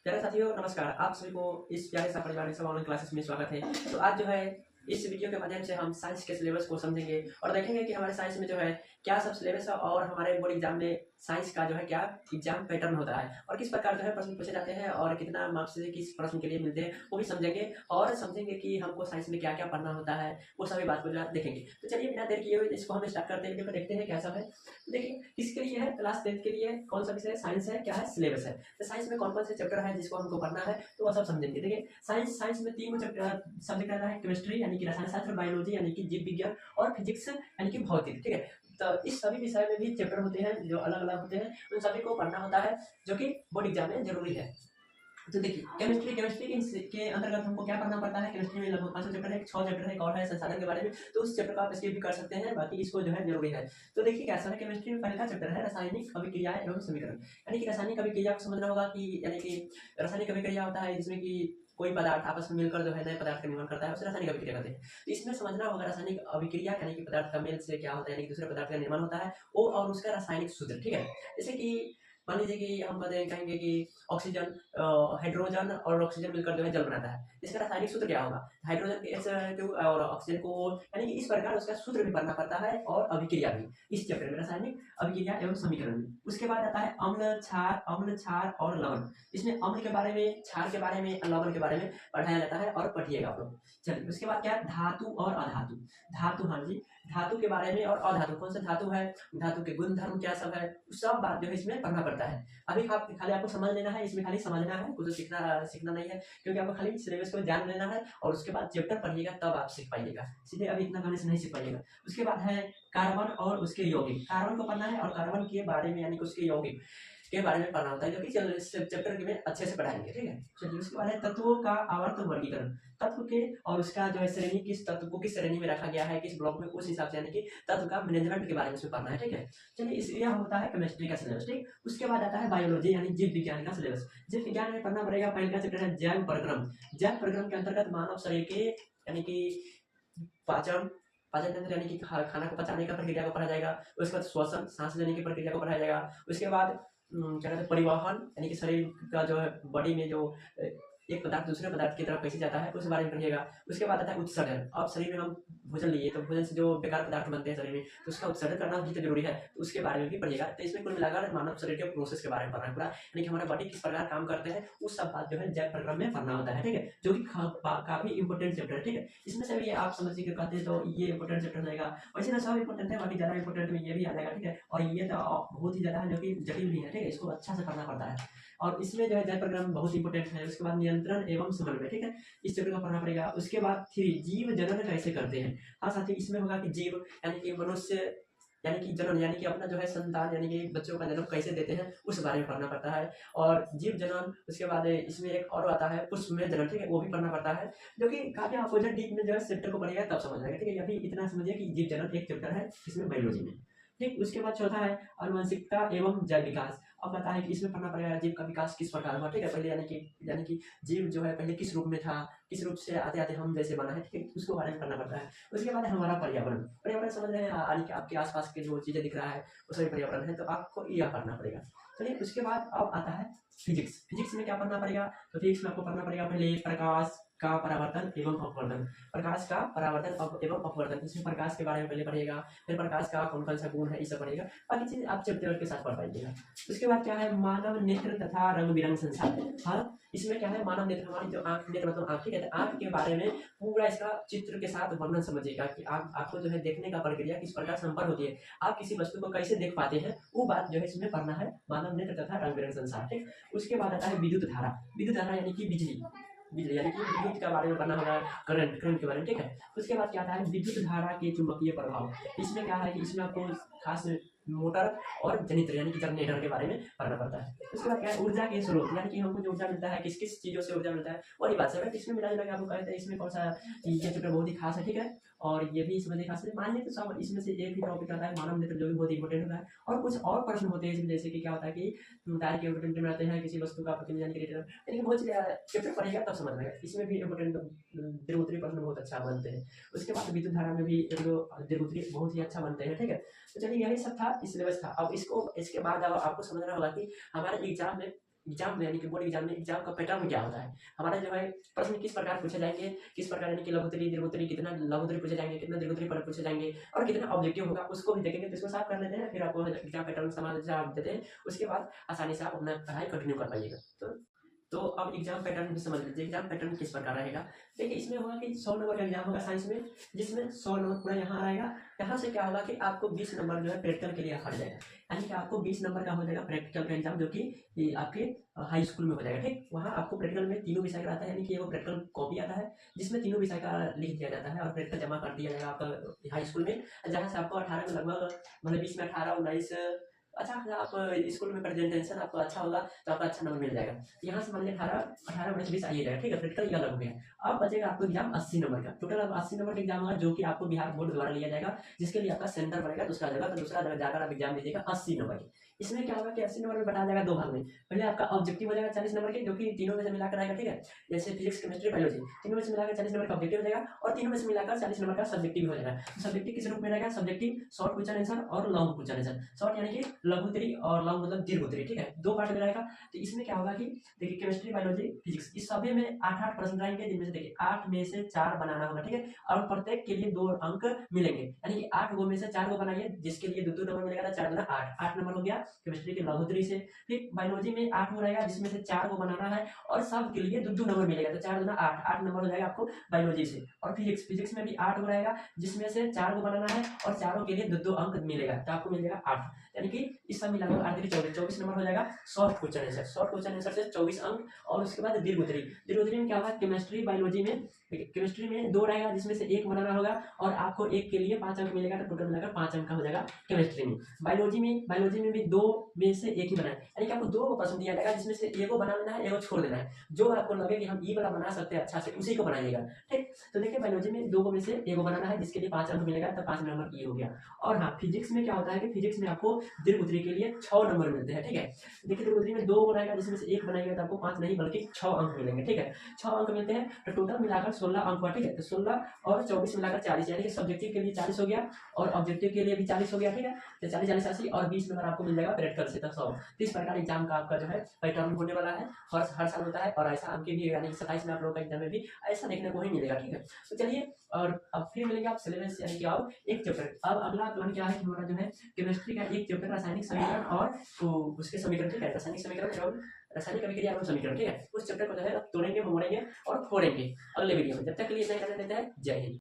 प्यारे साथियों नमस्कार। आप सभी को इस प्यारे सा परिवार सब ऑनलाइन क्लासेस में स्वागत है। तो आज जो है इस वीडियो के माध्यम से हम साइंस के सिलेबस को समझेंगे और देखेंगे कि हमारे साइंस में जो है क्या सब सिलेबस है और हमारे बोर्ड एग्जाम में साइंस का जो है क्या एग्जाम पैटर्न होता है और किस प्रकार जो है प्रश्न पूछे जाते हैं और कितना मार्क्स से किस प्रश्न के लिए मिलते हैं वो भी समझेंगे और समझेंगे कि हमको साइंस में क्या क्या पढ़ना होता है, वो सभी बात को जो है देखेंगे। तो चलिए बिना देर किए हुए इसको हम स्टार्ट करते हैं, वीडियो को देखते हैं कैसा है। देखिए किसके लिए है, क्लास 10 के लिए कौन सा विषय साइंस है, क्या है सिलेबस है। तो साइंस में कौन कौन से चैप्टर है जिसको हमको पढ़ना है तो वह सब समझेंगे। देखिए साइंस में तीन सब्जेक्ट रहता है, केमिस्ट्री यानी कि रसायन शास्त्र, बायोलॉजी यानी कि जीव विज्ञान और फिजिक्स यानी कि भौतिक। ठीक है, तो इस सभी विषय में भी चैप्टर होते हैं जो अलग अलग होते हैं, उन सभी को पढ़ना होता है जो कि बोर्ड एग्जाम में जरूरी है। तो देखिए केमिस्ट्री के अंतर्गत हमको क्या पढ़ना पड़ता है। केमिस्ट्री में लगभग 5 चैप्टर है, 6 चैप्टर है, एक और है संसाधन के बारे में, तो उस चैप्टर को आप स्किप भी कर सकते हैं, बाकी इसको जो है जरूरी है। तो देखिए कैसा है, केमिस्ट्री में पहला चैप्टर है रासायनिक अभिक्रियाएं एवं समीकरण। यानी कि रासायनिक अभिक्रिया को समझना होगा कि यानी कि रासायनिक अभिक्रिया होता है जिसमें कि कोई पदार्थ आपस में मिलकर जो है नए पदार्थ का निर्माण करता है, उसे रासायनिक अभिक्रिया कहते हैं। तो इसमें समझना होगा रासायनिक अभिक्रिया यानी कि पदार्थ का मेल से क्या होता है, यानी कि दूसरे पदार्थ का निर्माण होता है वो और उसका रासायनिक सूत्र। ठीक है, जैसे कि मान लीजिए कि हम कहेंगे कि ऑक्सीजन, हाइड्रोजन और ऑक्सीजन मिलकर जो है जल बनाता है, इसका रासायनिक सूत्र क्या होगा, हाइड्रोजन के H2 और ऑक्सीजन को, यानी कि इस प्रकार उसका सूत्र भी पढ़ना पड़ता है और अभिक्रिया भी इस चैप्टर में, रासायनिक अभिक्रिया एवं समीकरण में। उसके बाद आता है अम्ल क्षार और लवण। इसमें अम्ल के बारे में, क्षार के बारे में, लवण के बारे में पढ़ाया जाता है और पढ़िएगा आप लोग। चलिए उसके बाद क्या है, धातु और अधातु। धातु, हाँ जी, धातु के बारे में और अधातु कौन सा धातु है, धातु के गुण धर्म क्या सब है, सब बात जो है इसमें पढ़ना पड़ता है। अभी खाली आपको समझ लेना है, इसमें खाली समझना है, कुछ सीखना नहीं है, क्योंकि आपको खाली सिलेबस को जान लेना है और उसके बाद चैप्टर पढ़िएगा तब आप सीख पाइएगा, सीधे अभी इतना करने से नहीं सीख पाइएगा। उसके बाद है कार्बन और उसके यौगिक। कार्बन को पढ़ना है और कार्बन के बारे में यानी कि उसके यौगिक के बारे में पढ़ना होता है, जो कि चैप्टर में अच्छे से पढ़ाएंगे। ठीक है, चलिए उसके बाद है तत्वों का आवर्त वर्गीकरण। तत्व के और उसका जो है श्रेणी, किस तत्व को किस श्रेणी में रखा गया है, किस ब्लॉक में, उस हिसाब से यानी कि तत्व का मैनेजमेंट के बारे में इसमें पढ़ना है। ठीक है, चलिए इसलिए होता है केमिस्ट्री का सिलेबस। ठीक, उसके बाद आता है बायोलॉजी यानी जीव विज्ञान का सिलेबस। जीव विज्ञान में पढ़ना पड़ेगा, पहला चैप्टर है जैव प्रक्रम। जैव प्रक्रम के अंतर्गत मानव शरीर के यानी कि पाचन तंत्र यानी कि खाना को पचाने का प्रक्रिया को पढ़ा जाएगा। उसके बाद श्वसन, सांस लेने की प्रक्रिया को पढ़ाया जाएगा। उसके बाद क्या कहते हैं, परिवहन यानी कि शरीर का जो है बॉडी में जो एक पदार्थ दूसरे पदार्थ की तरफ कैसे जाता है उस बारे में पढ़िएगा। उसके बाद आता है उत्सर्जन। अब शरीर में हम भोजन लिए तो भोजन से जो बेकार पदार्थ बनते हैं शरीर में, तो उसका उत्सर्जन करना भी तो जरूरी है, तो उसके बारे में भी पढ़िएगा। तो इसमें कुल मिलाकर मानव शरीर के प्रोसेस के बारे में पढ़ना है पूरा, यानी कि हमारा बॉडी किस प्रकार काम करते हैं उस सब बात जो है जैव प्रक्रम में पढ़ना होता है। ठीक है, जो कि काफी इंपोर्टेंट चैप्टर है। ठीक है, इसमें से भी आप समझ के कहते हैं तो ये इंपोर्टेंट चैप्टर रहेगा। वैसे तो सब इंपोर्टेंट है, बाकी ज्यादा इंपोर्टेंट में ये भी आ जाएगा। ठीक है, और ये तो बहुत ही ज्यादा है जो कि जटिल भी है। ठीक है, इसको अच्छा से पढ़ना पड़ता है और इसमें जो है जैव प्रक्रम बहुत इंपोर्टेंट है। उसके बाद नियंत्रण एवं समन्वय। ठीक है, इस चैप्टर का पढ़ना पड़ेगा। उसके बाद 3 जीव जनन कैसे करते हैं। हाँ साथियों, इसमें होगा कि जीव यानी कि मनुष्य यानी कि जनन यानी कि अपना जो है संतान यानी कि बच्चों का जन्म कैसे देते हैं उस बारे में पढ़ना पड़ता है और जीव जनन। उसके बाद इसमें एक और आता है पुष्प में जनन। ठीक है, वो भी पढ़ना पड़ता है, जो कि काफी अपोजिट डीप में जो है चैप्टर को पढ़िएगा तब समझ आएगा। ठीक है, अभी इतना समझिए कि जीव जनन एक चैप्टर है इसमें बायोलॉजी में। ठीक, उसके बाद चौथा है आनुवंशिकता एवं जैव विकास। अब पता है कि इसमें पढ़ना पड़ेगा जीव का विकास किस प्रकार हुआ। ठीक है, पहले यानी कि जीव जो है पहले किस रूप में था, किस रूप से आते आते हम जैसे बना है। ठीक है, उसको बारे में पढ़ना पड़ता है। उसके बाद है हमारा पर्यावरण। पर्यावरण समझ रहे हैं, यानी कि आपके आसपास के जो चीजें दिख रहा है वो सभी पर्यावरण है, तो आपको यह पढ़ना पड़ेगा। चलिए उसके बाद अब आता है फिजिक्स। फिजिक्स में क्या पढ़ना पड़ेगा, तो फिजिक्स में आपको पढ़ना पड़ेगा पहले प्रकाश का परावर्तन एवं अपवर्तन। प्रकाश का परावर्तन एवं अपवर्तन, इसमें प्रकाश के बारे में पहले पढ़िएगा, फिर प्रकाश का कौन कौन सा गुण है ये सब पढ़िएगा, बाकी चीज आप चैप्टर के साथ पढ़ पाइएगा। उसके बाद क्या है, मानव नेत्र तथा रंग बिरंग संसार। हाँ, इसमें क्या है, मानव नेत्र, हमारी जो आंख, नेत्र मतलब आंख। ठीक है, आंख के बारे में पूरा इसका चित्र के साथ वर्णन समझिएगा कि आपको जो है देखने का प्रक्रिया किस प्रकार संपन्न होती है, आप किसी वस्तु को कैसे देख पाते हैं, वो बात जो है इसमें पढ़ना है, मानव नेत्र तथा रंग बिरंग संसार। ठीक, उसके बाद आता है विद्युत धारा। विद्युत धारा यानी कि बिजली यानी कि विद्युत के बारे में पढ़ना होगा, करंट के बारे में। ठीक है, उसके बाद क्या आता है, विद्युत धारा के चुंबकीय प्रभाव। इसमें क्या है कि इसमें आपको खास मोटर और जनित्र यानी कि जनरेटर के बारे में पढ़ना पड़ता है। उसके बाद क्या है, ऊर्जा के स्रोत, यानी कि हमको जो ऊर्जा मिलता है किस किस चीजों से ऊर्जा मिलता है वही बात है। इसमें मिला जुला के आपको कहते हैं इसमें कौन सा ये चैप्टर बहुत ही खास है। ठीक है, और ये भी समझिए खास है, मान लीजिए तो सब इसमें से एक ही टॉपिक आता है मानव नेत्र, जो भी बहुत इंपॉर्टेंट होता है, और कुछ और प्रश्न होते हैं इसमें, जैसे कि क्या होता है कि टायर के इंपोर्टेंट में आते हैं, किसी वस्तु का प्रतिनिधि के रिटर्न, यानी कि बहुत चैप्टर पढ़ेगा तब समझ में। इसमें भी इंपोर्टेंट द्विगुत्री प्रश्न बहुत अच्छा बनते हैं। उसके बाद विद्युत धारा में भी एक दो द्विगुत्री बहुत ही अच्छा बनते हैं। ठीक है, तो चलिए यही सब था, सिलेबस था। अब इसके बाद अब आपको समझना होगा कि हमारे एग्जाम में एग्जाम यानी कि बोर्ड एग्जाम में एग्जाम का पैटर्न क्या होता है, हमारा जो है प्रश्न किस प्रकार पूछे जाएंगे, किस प्रकार यानी कि लघुत्तरी दीर्घोत्तरी कितना लघुत्तरी पूछे जाएंगे, कितना दीर्घोत्तरी पर पूछे जाएंगे और कितना ऑब्जेक्टिव होगा उसको भी देखेंगे। तो इसको साफ कर लेते हैं, फिर आपको एग्जाम पैटर्न समझ आप देते हैं, उसके बाद आसानी से आप अपना पढ़ाई कंटिन्यू कर पाइएगा। तो अब एग्जाम पैटर्न भी समझ लीजिए, एग्जाम पैटर्न किस प्रकार रहेगा। देखिए इसमें होगा कि 100 नंबर का एग्जाम होगा साइंस में, जिसमें 100 नंबर पूरा यहाँ आएगा। यहाँ से क्या होगा कि आपको 20 नंबर जो है प्रैक्टिकल के लिए हट जाएगा, यानी कि आपको 20 नंबर का हो जाएगा प्रैक्टिकल का एग्जाम, जो कि आपके हाई स्कूल में हो जाएगा। ठीक, वहाँ आपको प्रैक्टिकल में तीनों विषय का आता है, यानी कि वो प्रैक्टिकल कॉपी आता है जिसमें तीनों विषय का लिख दिया जाता है और प्रैक्टिकल जमा कर दिया जाएगा आपका हाई स्कूल में, जहाँ से आपको 18 में लगभग मतलब 20 में 18 19 अच्छा आप स्कूल में प्रेजेंटेशन आपको अच्छा होगा तो आपका अच्छा नंबर मिल जाएगा। यहाँ से मान लीजिए 18 19 20 आइए जाएगा। ठीक है, प्रैक्टिकल ये अलग हो गया। अब बचेगा आपको एग्जाम 80 नंबर का, टोटल अब 80 नंबर का एग्जाम होगा जो कि आपको बिहार बोर्ड द्वारा लिया जाएगा, जिसके लिए आपका सेंटर पड़ेगा दूसरा जगह, तो दूसरा जगह जाकर आप एग्जाम दीजिएगा 80 नंबर की। इसमें क्या होगा कि 80 नंबर में बटा जाएगा दो भाग में, पहले आपका ऑब्जेक्टिव हो जाएगा 40 नंबर के, जो कि तीनों में से मिलाकर आएगा। ठीक है, जैसे फिजिक्स केमिस्ट्री बायोलॉजी तीनों में से मिलाकर 40 नंबर का ऑब्जेक्टिव हो जाएगा और तीनों में से मिलाकर 40 नंबर का सब्जेक्टिव हो जाएगा। तो सब्जेक्टिव किस रूप में रहेगा, सब्जेक्टिव शॉर्ट क्वेश्चन आंसर और लॉन्ग क्वेश्चन आंसर। शॉर्ट यानी कि लघुत्तरी और लॉन्ग मतलब दीर्घोत्तरी। ठीक है, दो पार्ट में रहेगा। तो इसमें क्या होगा कि देखिए केमिस्ट्री बायोलॉजी फिजिक्स इस सभी में 8-8 प्रश्न रहेंगे, जिनमें से देखिए 8 में से 4 बनाना होगा। ठीक है, और प्रत्येक के लिए 2 अंक मिलेंगे, यानी कि 8 गो में से 4 गो बनाइए, जिसके लिए 2-2 नंबर मिलेगा, 4 गुना 8 नंबर हो गया केमिस्ट्री के लघुत्तरी से। फिर बायोलॉजी में 8 गो रहेगा, जिसमें से 4 गो बनाना है और सब के लिए 2-2 नंबर मिलेगा, तो 4 गुना 8 नंबर हो जाएगा आपको बायोलॉजी से। और फिजिक्स में भी 8 गो रहेगा, जिसमें से 4 गो बनाना है और चारों के लिए 2-2 अंक मिलेगा, तो आपको मिल जाएगा 8, यानी कि इस सब मिलाकर 8 24 नंबर हो जाएगा short question answer. Short question answer से 24 अंक। और उसके बाद दीर्घोत्तरी में क्या होगा, केमिस्ट्री बायोलॉजी में केमिस्ट्री में 2 रहेगा, जिसमें से 1 बनाना होगा और आपको 1 के लिए 5 अंक मिलेगा, तो टोटल मिलाकर 5 अंक का हो जाएगा केमिस्ट्री में। बायोलॉजी में भी 2 में से 1 ही बनाए, यानी कि आपको 2 प्रश्न दिया जाएगा, जिसमें से एगो बना लेना है, एगो छोड़ देना है, जो आपको लगे कि हम ये वाला बना सकते हैं अच्छा से उसी को बनाइएगा। ठीक, तो देखिए बायोलॉजी में 2 में से एगो बनाना है, जिसके लिए 5 अंक मिलेगा, तो 5 नंबर ये हो गया। और हाँ, फिजिक्स में क्या होता है कि फिजिक्स में आपको दीर्घोत्तरी के लिए 6 नंबर मिलते हैं। ठीक है, देखिए दीर्घोत्तरी में 2 रहेगा, जिसमें से 1 बनाइएगा तो आपको 5 नहीं बल्कि 6 अंक मिलेंगे। ठीक है, 6 अंक मिलते हैं, तो टोटल मिलाकर 16 अंक हुआ। ठीक है, तो 16 और 24 मिलाकर 40, यानी कि सब्जेक्टिव के लिए 40 हो गया और ऑब्जेक्टिव के लिए भी 40 हो गया। ठीक है, तो 40 40 80 और 20 नंबर आपको मिल जाएगा प्रैक्टिकल से 100। इस प्रकार एग्जाम का आपका जो है पैटर्न होने वाला है, हर साल होता है और ऐसा आपके भी यानी 27 में आप लोगों का एग्जाम में भी ऐसा देखने को ही मिलेगा। ठीक है, तो चलिए और अब फिर मिलेंगे आप सिलेबस यानी कि अब एक चैप्टर। अब अगला प्लान क्या है कि हमारा जो है केमिस्ट्री का एक चैप्टर रासायनिक समीकरण और तो उसके समीकरण। ठीक है, रासायनिक समीकरण एवं रासायनिक अभिक्रिया एवं समीकरण। ठीक है, उस चैप्टर को जो है तोड़ेंगे, मोड़ेंगे और फोड़ेंगे अगले वीडियो में। जब तक के लिए इतना ही रहने देते हैं। जय हिंद।